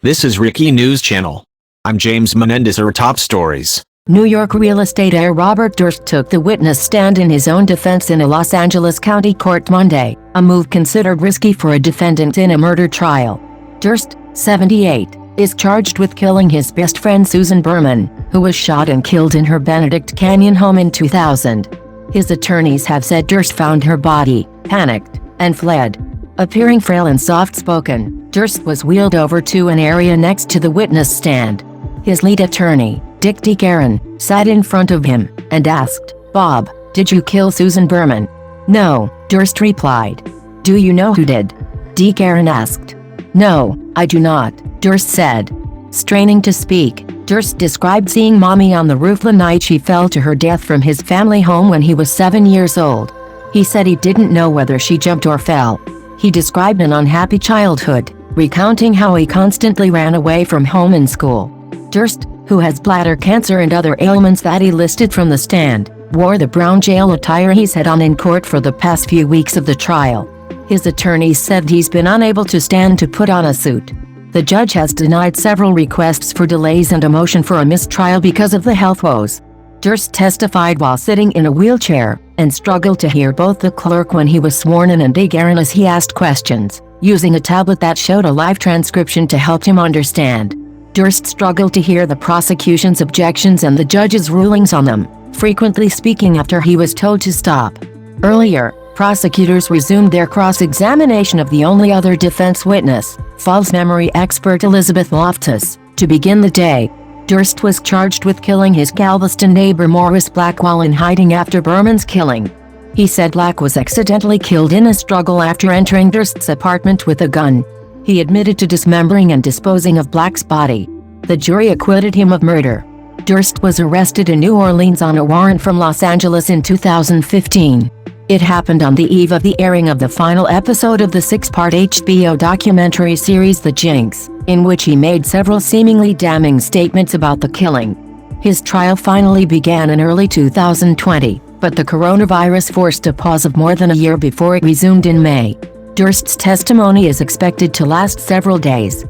This is Rickie News Channel. I'm James Menendez. Our top stories. New York real estate heir Robert Durst took the witness stand in his own defense in a Los Angeles County court Monday, a move considered risky for a defendant in a murder trial. Durst, 78, is charged with killing his best friend Susan Berman, who was shot and killed in her Benedict Canyon home in 2000. His attorneys have said Durst found her body, panicked, and fled. Appearing frail and soft-spoken, Durst was wheeled over to an area next to the witness stand. His lead attorney, DeGuerin, sat in front of him and asked, "Bob, did you kill Susan Berman?" "No," Durst replied. "Do you know who did?" DeGuerin asked. "No, I do not," Durst said. Straining to speak, Durst described seeing Mommy on the roof the night she fell to her death from his family home when he was 7 years old. He said he didn't know whether she jumped or fell. He described an unhappy childhood, recounting how he constantly ran away from home and school. Durst, who has bladder cancer and other ailments that he listed from the stand, wore the brown jail attire he's had on in court for the past few weeks of the trial. His attorneys said he's been unable to stand to put on a suit. The judge has denied several requests for delays and a motion for a mistrial because of the health woes. Durst testified while sitting in a wheelchair, and struggled to hear both the clerk when he was sworn in and DeGuerin as he asked questions, using a tablet that showed a live transcription to help him understand. Durst struggled to hear the prosecution's objections and the judge's rulings on them, frequently speaking after he was told to stop. Earlier, prosecutors resumed their cross-examination of the only other defense witness, false memory expert Elizabeth Loftus, to begin the day. Durst was charged with killing his Galveston neighbor Morris Black while in hiding after Berman's killing. He said Black was accidentally killed in a struggle after entering Durst's apartment with a gun. He admitted to dismembering and disposing of Black's body. The jury acquitted him of murder. Durst was arrested in New Orleans on a warrant from Los Angeles in 2015. It happened on the eve of the airing of the final episode of the 6-part HBO documentary series The Jinx, in which he made several seemingly damning statements about the killing. His trial finally began in early 2020, but the coronavirus forced a pause of more than a year before it resumed in May. Durst's testimony is expected to last several days.